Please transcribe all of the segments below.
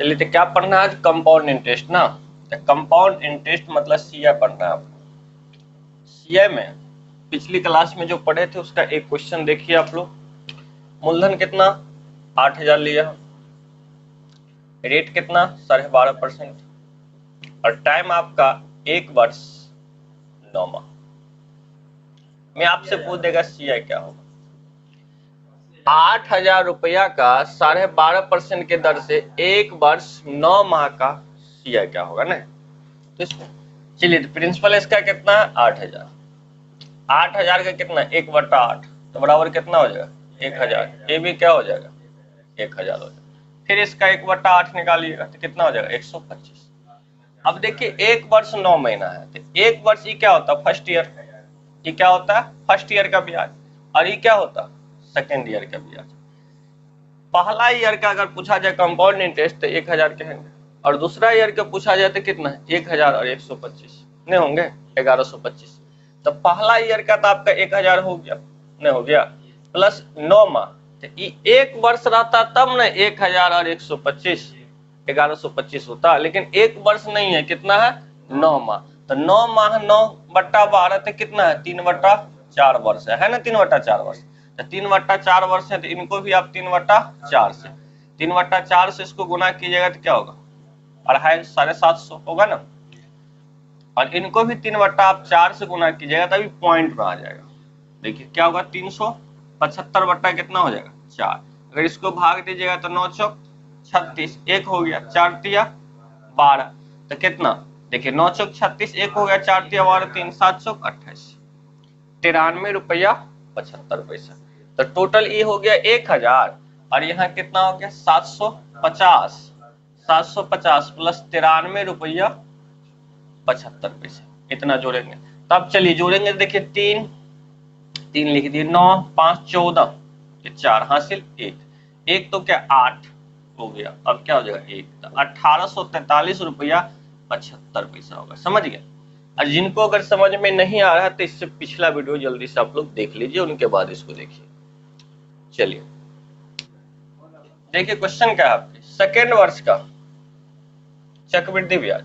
चलिए, तो क्या पढ़ना है आज? कंपाउंड इंटरेस्ट ना। कंपाउंड इंटरेस्ट मतलब सीआई पढ़ना है आपको। सीआई में पिछली क्लास में जो पढ़े थे उसका एक क्वेश्चन देखिए आप लोग। मूलधन कितना? 8,000 लिया, रेट कितना? 12.5%, और टाइम आपका 1 वर्ष 9 माह। मैं आपसे पूछ देगा सीआई क्या होगा। 8,000 रुपया का 12.5% के दर से 1 वर्ष 9 माह का सीआई क्या होगा ना। तो चलिए, तो प्रिंसिपल इसका कितना है? 8,000। 8,000 का कितना? 1/8, तो बराबर कितना हो जाएगा? 1,000। ये भी क्या हो जाएगा? 1,000 हो जाएगा। फिर इसका 1/8 निकालिएगा तो कितना हो जाएगा? 125। अब देखिए, 1 वर्ष 9 महीना है, तो 1 वर्ष ये क्या होता है? First year. ये क्या होता है? फर्स्ट ईयर का ब्याज। और ये क्या होता है? सेकेंड ईयर का ब्याज। पहला ईयर का अगर पूछा जाए कंपाउंड इंटरेस्ट तो 1,000 कहेंगे, और दूसरा ईयर का पूछा जाए तो कितना है? 1,000 और 125 नहीं होंगे? 1125। तो पहला ईयर का तो आपका 1,000 हो गया, नहीं हो गया, प्लस 9 माह, तो ये 1 वर्ष रहता तब ना 1,000 और 125 1125 होता, लेकिन 1 वर्ष नहीं है, कितना है? 9 माह। तो 9 माह 9/12 तो कितना है? 3/4 वर्ष है ना? 3/4 वर्ष। तो 3/4 वर्ष है, तो इनको भी आप 3/4 से 3/4 से इसको गुना कीजिएगा तो क्या होगा? 250, 750 होगा ना। और इनको भी 3/4 से गुना कीजिएगा तभी पॉइंट में आ जाएगा। देखिए क्या होगा? 375 बट्टा कितना हो जाएगा? 4। अगर इसको भाग दीजिएगा तो 9 चौक 36, 1 हो गया, 4 तिया 12, तो कितना? देखिए 9 चौक 36, 1 हो गया, 4 तिया 12, 3 7 चौक 28, 93 रुपया 75 पैसा। तो टोटल ये हो गया 1,000, और यहाँ कितना हो गया? 750। 750 प्लस 93 रुपया 75 पैसे, इतना जोड़ेंगे। तब चलिए जोड़ेंगे, देखिए 3 3 लिख दिए, 9 5 14, 4 हासिल 1 तो क्या 8 हो गया। अब क्या हो जाएगा? 1, तो 1843 रुपया 75 पैसा होगा। समझ गए? और जिनको अगर समझ में नहीं आ रहा तो इससे पिछला वीडियो जल्दी से आप लोग देख लीजिए, उनके बाद इसको देखिए। चलिए देखिए, क्वेश्चन क्या है आपके? सेकेंड वर्ष का चक्रवृद्धि ब्याज,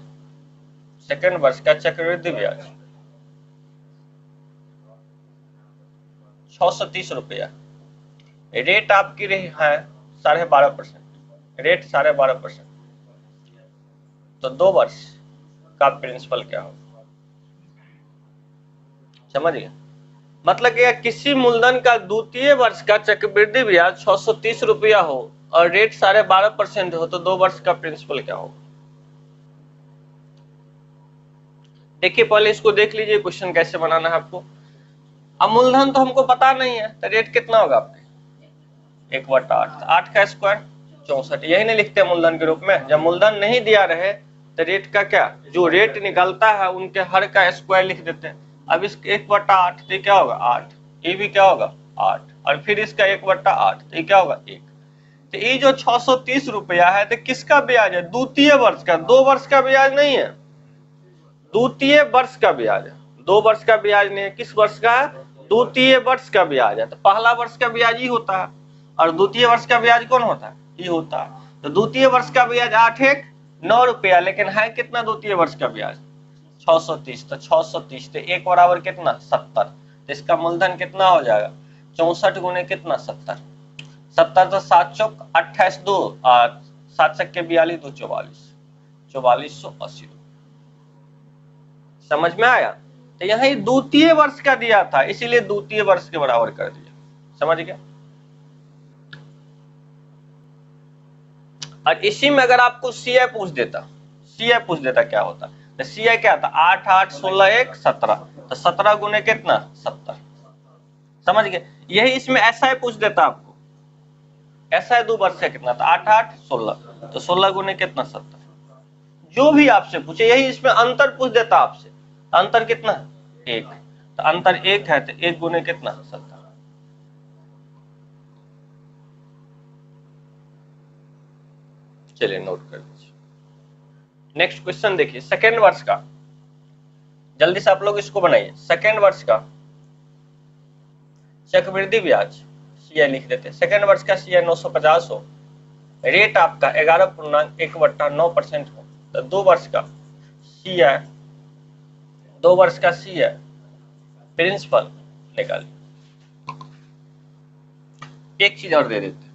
सेकेंड वर्ष का चक्रवृद्धि ब्याज 630 रुपया। रेट आपकी रही है 12.5%, रेट 12.5%। तो 2 वर्ष का प्रिंसिपल क्या होगा? समझ गए? मतलब कि किसी मूलधन का द्वितीय वर्ष का चक्रवृद्धि ब्याज 630 रुपया हो और रेट 12.5% हो, तो 2 वर्ष का प्रिंसिपल क्या होगा? देखिए पहले इसको देख लीजिए, क्वेश्चन कैसे बनाना है आपको। अब मूलधन तो हमको पता नहीं है, तो रेट कितना होगा आपके? 1/8, 8 का स्क्वायर 64, यही नहीं लिखते मूलधन के रूप में। जब मूलधन नहीं दिया रहे तो रेट का क्या, जो रेट निकलता है उनके हर का स्क्वायर लिख देते हैं। अब इस 1/8 तो क्या होगा? 8। ये भी क्या होगा? 8, और फिर इसका 1/8 तो ये क्या होगा? 1। तो ये जो 630 रुपया है तो किसका ब्याज है? द्वितीय वर्ष का, 2 वर्ष का ब्याज नहीं है, द्वितीय वर्ष का ब्याज है। 2 वर्ष का ब्याज नहीं है, किस वर्ष का है? द्वितीय वर्ष का ब्याज है। तो पहला वर्ष का ब्याज ही होता है, और द्वितीय वर्ष का ब्याज कौन होता है? ये होता है। तो द्वितीय वर्ष का ब्याज 8 1 9 रुपया, लेकिन है कितना द्वितीय वर्ष का ब्याज? 630। तो 630 तो 1 बराबर कितना? 70। तो इसका मूलधन कितना हो जाएगा? 64 गुने कितना? 70। 70 तो 7 चौक 28, 2 7 चक्के 42, 2 44, 4480। समझ में आया? तो यहाँ द्वितीय वर्ष का दिया था, इसीलिए द्वितीय वर्ष के बराबर कर दिया। समझ गया? और इसी में अगर आपको सीआई पूछ देता, सीआई पूछ देता क्या होता? तो सीआई क्या था? 8 8 16 1 17, तो 17 गुने कितना? 70। समझ गए? यही इसमें ऐसा ही पूछ देता आपको, ऐसा है 2 वर्ष का कितना था? 8 8 16, तो 16 गुने कितना? 70। जो भी आपसे पूछे, यही इसमें अंतर पूछ देता आपसे। अंतर कितना? 1। तो अंतर 1 है, तो 1 गुने कितना? 70। चलिए नोट कर लीजिए। नेक्स्ट क्वेश्चन देखिए, सेकेंड वर्ष का, जल्दी से आप लोग इसको बनाइए। सेकेंड वर्ष का चक्रवृद्धि ब्याज सीआई लिख देते हैं। सेकेंड वर्ष का सीआई 950 हो, रेट आपका 11.1/9% हो, तो 2 वर्ष का सी है, 2 वर्ष का सी है प्रिंसिपल निकालिए। एक चीज और दे देते,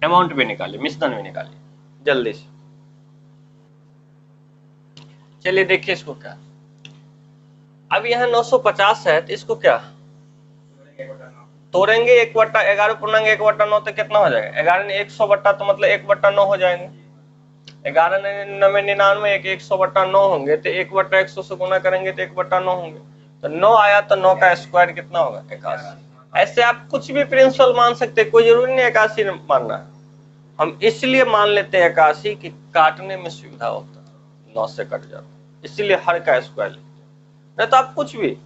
अमाउंट भी निकालिए, मिश्रण भी निकालिए जल्दी से। चलिए देखिए इसको क्या, अब यहाँ 950 है तो इसको क्या तोड़ेंगे 1/11.1/9 तो कितना हो जाएगा 11 ने 100 बट्टा तो मतलब 1/9 हो जाएंगे। 11 99 99 100/9 होंगे तो 1/100 से गुना करेंगे तो 1/9 होंगे, तो 9 आया तो 9 का स्क्वायर कितना होगा 81। ऐसे आप कुछ भी प्रिंसिपल मान सकते हैं, कोई जरूरी नहीं 81 मानना है। हम इसलिए मान लेते हैं 81 कि काटने में सुविधा होता है, 9 से कट जाता है, इसीलिए हर का स्क्वायर लिखते हैं। नहीं तो आप कुछ भी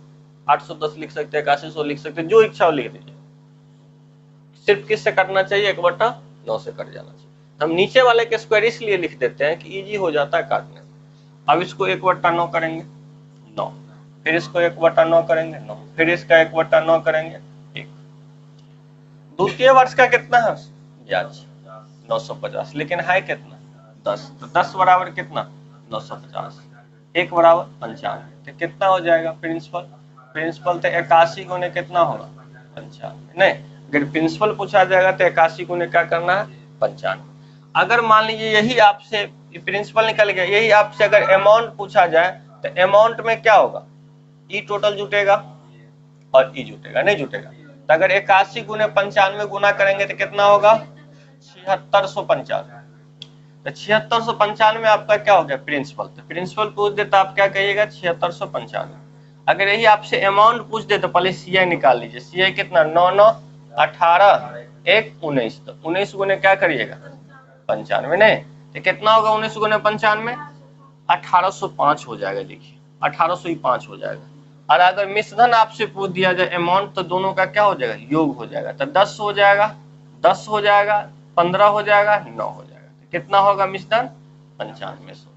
810 लिख सकते हैं, 8100 लिख सकते हैं, जो इच्छा हो लिख दीजिए। सिर्फ किससे कटना चाहिए 1/9 से कट जाना चाहिए। हम नीचे वाले के स्क्वायर इसलिए लिख देते हैं कि इजी हो जाता है काटने में। अब इसको 1/9 करेंगे 9, फिर इसको 1/9 करेंगे 9, फिर इसका 1/9 करेंगे 1। द्वितीय वर्ष का कितना है ब्याज 950, लेकिन है कितना 10, तो 10 बराबर कितना 950, 1 बराबर 95, तो कितना हो जाएगा प्रिंसिपल, प्रिंसिपल तो 81 गुने कितना होगा 95। नहीं, अगर प्रिंसिपल पूछा जाएगा तो 81 गुने क्या करना है 95। अगर मान लीजिए यही आपसे प्रिंसिपल निकल गया, यही आपसे अगर अमाउंट पूछा जाए तो अमाउंट में क्या होगा ई टोटल जुटेगा और ई जुटेगा, नहीं जुटेगा। तो अगर 81 गुने 95 गुना करेंगे तो कितना होगा 7695। तो 7695 आपका क्या हो गया प्रिंसिपल, तो प्रिंसिपल पूछ दे तो आप क्या कहिएगा 7695। अगर यही आपसे अमाउंट पूछ दे तो पहले सीआई निकाल लीजिए, सीआई कितना 9 9 18 1 19, तो 19 गुने क्या करिएगा 95, नहीं तो कितना होगा 19 गुने 95 1805 हो जाएगा। देखिए 1805 हो जाएगा। और अगर मिश्रण आपसे पूछ दिया जाए अमाउंट तो दोनों का क्या हो जाएगा योग हो जाएगा, तो 10 हो जाएगा, 10 हो जाएगा, 15 हो जाएगा, 9 हो जाएगा, तो कितना होगा मिश्रण 9500।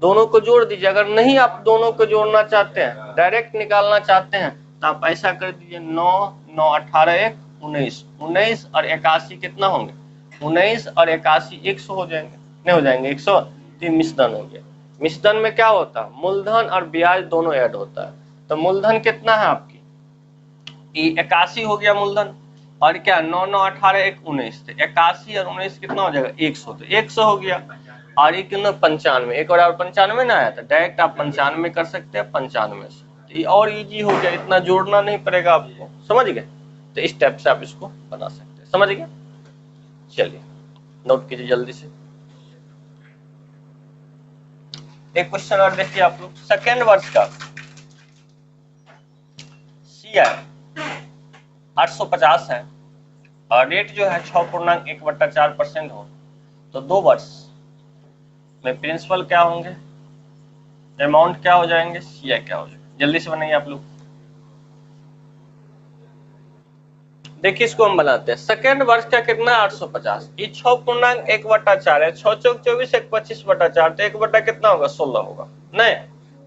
दोनों को जोड़ दीजिए। अगर नहीं आप दोनों को जोड़ना चाहते हैं, डायरेक्ट निकालना चाहते हैं, तो आप ऐसा कर दीजिए 9 9 18 1 19, 19 और 81 कितना होंगे 19 और 81 100 हो जाएंगे, नहीं हो जाएंगे 100, तो मिश्रण हो गया। मिश्रण में क्या होता है मूलधन और ब्याज दोनों ऐड होता है। तो मूलधन कितना है आपकी 81 हो गया मूलधन, और क्या 9 9 18 1 19, तो 81 और 19 कितना हो जाएगा 100, तो 100 हो गया। और ये कितना 95, 1 और 95 ना आया, तो डायरेक्ट आप 95 कर सकते हैं 95 से, तो ये और इजी हो गया, इतना जोड़ना नहीं पड़ेगा आपको, समझ गए। तो इस टाइप से आप इसको बना सकते हैं, समझ गए। चलिए नोट कीजिए जल्दी से। एक क्वेश्चन और देखिए आप लोग, सेकेंड वर्ष का सीआई 850 है और रेट जो है 6.1/4% हो, तो 2 वर्ष में प्रिंसिपल क्या होंगे, अमाउंट क्या हो जाएंगे, सीआई क्या हो जाएंगे, जल्दी से बनाइए आप लोग। देखिए इसको हम बनाते हैं, सेकेंड वर्ष का कितना 850, ये 6.1/4 है, 6 चौक 24 1 25/4, तो 1 बटा कितना होगा 16 होगा, नहीं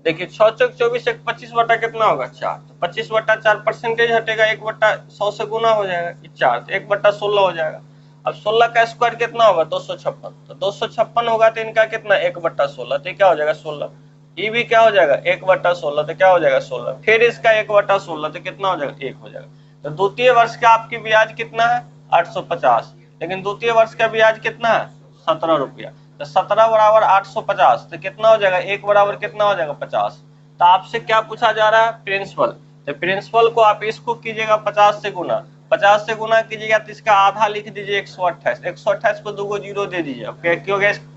देखिए 6 चौक 24 1 25 बटा कितना होगा 4, तो 25/4 परसेंटेज हटेगा, 1/100 से गुना हो जाएगा 4, तो 1/16 हो जाएगा। अब 16 का स्क्वायर कितना होगा 256, तो 256 होगा तो इनका कितना 1/16, तो क्या हो जाएगा 16, ये भी क्या हो जाएगा 1/16, तो क्या हो जाएगा 16, फिर इसका 1/16, तो कितना हो जाएगा 1 हो जाएगा। तो द्वितीय वर्ष का आपकी ब्याज कितना है 850, लेकिन द्वितीय वर्ष का ब्याज कितना है 17 रुपया, तो 17 बराबर 850, तो कितना हो जाएगा 1 बराबर कितना हो जाएगा 50। तो आपसे क्या पूछा जा रहा है प्रिंसिपल, तो प्रिंसिपल को आप इसको कीजिएगा 50 से गुना, 50 से गुना कीजिएगा तो इसका आधा लिख दीजिए 128, 128 को 2 जीरो दे दीजिए।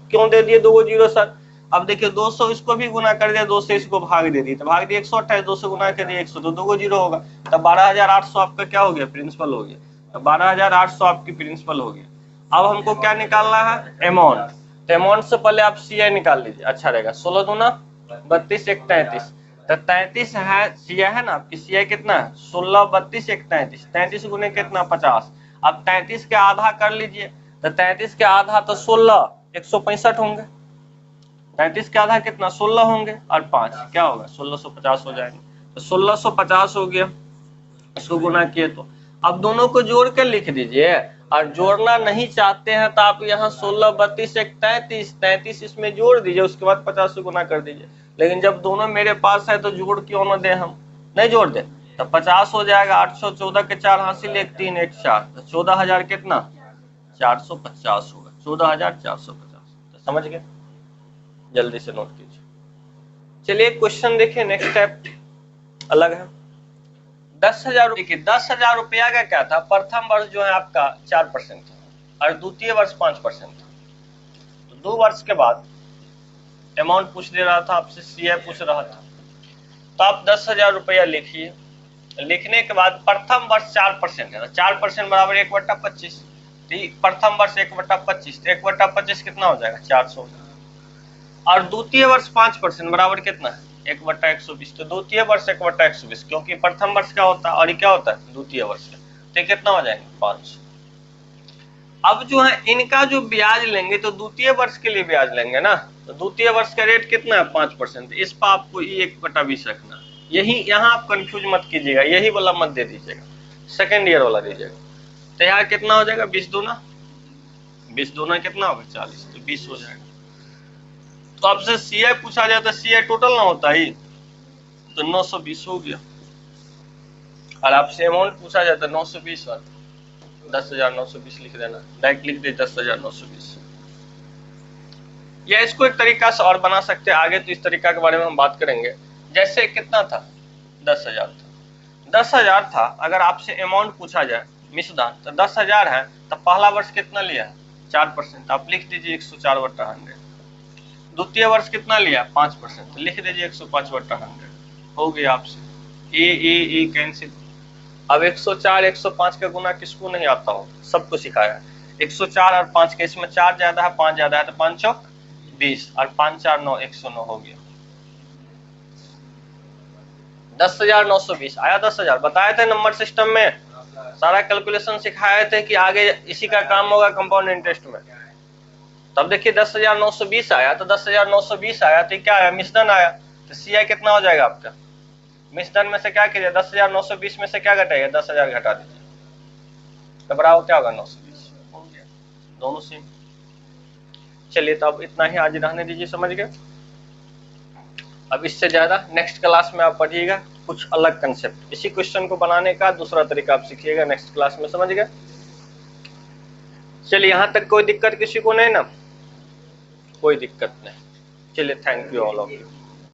क्यों दे दिए 2 जीरो सर, अब देखिए 200 इसको भी गुना कर दिया, 2 से इसको भाग दे दी, तो भाग दिए 128, 2 से गुना कर दिया 100, तो 2 जीरो होगा, तब 12800 आपका क्या हो गया प्रिंसिपल हो गया, तो 12800 आपकी प्रिंसिपल हो गया। अब हमको क्या निकालना है अमाउंट, तो अमाउंट से पहले आप सीआई निकाल लीजिए, अच्छा रहेगा। 16 दूना 32 1 33, तो 33 है सीआई है ना आपकी, सीआई कितना है 16 32 1 33, 33 गुने कितना 50। अब 33 के आधा कर लीजिए, तो 33 के आधा तो 16 165 होंगे, 33 के आधा कितना 16 होंगे, और 5 क्या होगा 1650 हो जाएंगे, तो 1650 हो गया, इसको गुना किए तो। अब दोनों को जोड़ कर लिख दीजिए, और जोड़ना नहीं चाहते हैं तो आप यहाँ 16 32 एक 33 इसमें जोड़ दीजिए, उसके बाद 50 से गुना कर दीजिए। लेकिन जब दोनों मेरे पास है तो जोड़ क्यों न दे, हम नहीं जोड़ दे तो 50 हो जाएगा। 814 के 4 हासिल 1 3 1 4, तो 14,000 कितना 450 होगा, 14,450। तो समझ गए, जल्दी से नोट कीजिए। चलिए क्वेश्चन देखिए, नेक्स्ट स्टेप अलग है। 10,000 रुपये, 10,000 रुपया का क्या था, प्रथम वर्ष जो है आपका 4% था और द्वितीय वर्ष 5% था। तो 2 वर्ष के बाद अमाउंट पूछ दे रहा था आपसे, सीए पूछ रहा था, तो आप 10,000 रुपया लिखिए। लिखने के बाद प्रथम वर्ष 4% है, 4% बराबर 1/25, प्रथम वर्ष 1/25, तो 1/25 कितना हो जाएगा 400। और द्वितीय वर्ष 5% बराबर कितना है 1/120, तो द्वितीय वर्ष 1/120, क्योंकि प्रथम वर्ष क्या होता है और क्या होता है द्वितीय वर्ष का, तो कितना हो जाएगा 500। अब जो है इनका जो ब्याज लेंगे तो द्वितीय वर्ष के लिए ब्याज लेंगे ना, तो द्वितीय वर्ष का रेट कितना है 5%, इस पर आपको 1/20 रखना। यही यहाँ आप कंफ्यूज मत कीजिएगा, यही वाला मत दे दीजिएगा, सेकेंड ईयर वाला दीजिएगा। तो यहाँ कितना हो जाएगा 20 दूना कितना होगा 40, तो 20 हो जाएगा। तो आपसे सीआई पूछा जाए तो सीआई टोटल ना होता ही, तो 920 हो गया। और आपसे अमाउंट पूछा जाए तो 920 और 10,920 लिख देना, डायरेक्ट लिख दे 10,920। या इसको एक तरीका से और बना सकते हैं, आगे तो इस तरीका के बारे में हम बात करेंगे। जैसे कितना था 10,000 था, 10,000 था, अगर आपसे अमाउंट पूछा जाए मिसदान, तो 10,000 है तो पहला वर्ष कितना लिया 4%, आप लिख दीजिए 104/100। द्वितीय वर्ष कितना लिया 5%, तो लिख दीजिए 105/100। हो गया आपसे ए कैंसिल। अब 104 105 का गुना किसको नहीं आता हो, सबको सिखाया। 104 और 5 के, इसमें 4 ज्यादा है 5 ज्यादा है, तो 5 चौक 20 और 5 4 9 109 हो गया। 10,920 आया। 10,000 बताए थे नंबर सिस्टम में, सारा कैलकुलेशन सिखाए थे कि आगे इसी का काम होगा कंपाउंड इंटरेस्ट में। तब देखिए 10,920 आया, तो 10,920 आया तो क्या आया मिश्रण आया, तो सीआई कितना हो जाएगा आपका, मिश्रण में से क्या कीजिए 10,920 में से क्या घटाइए 10,000 घटा दीजिए, तो बराबर क्या होगा 920 हो गया, दोनों सेम। चलिए तो अब इतना ही आज रहने दीजिए, समझ गए। अब इससे ज्यादा नेक्स्ट क्लास में आप पढ़िएगा कुछ अलग कंसेप्ट, इसी क्वेश्चन को बनाने का दूसरा तरीका आप सीखिएगा नेक्स्ट क्लास में, समझ गए। चलिए यहाँ तक कोई दिक्कत किसी को नहीं ना, कोई दिक्कत नहीं। चलिए thank you all of you.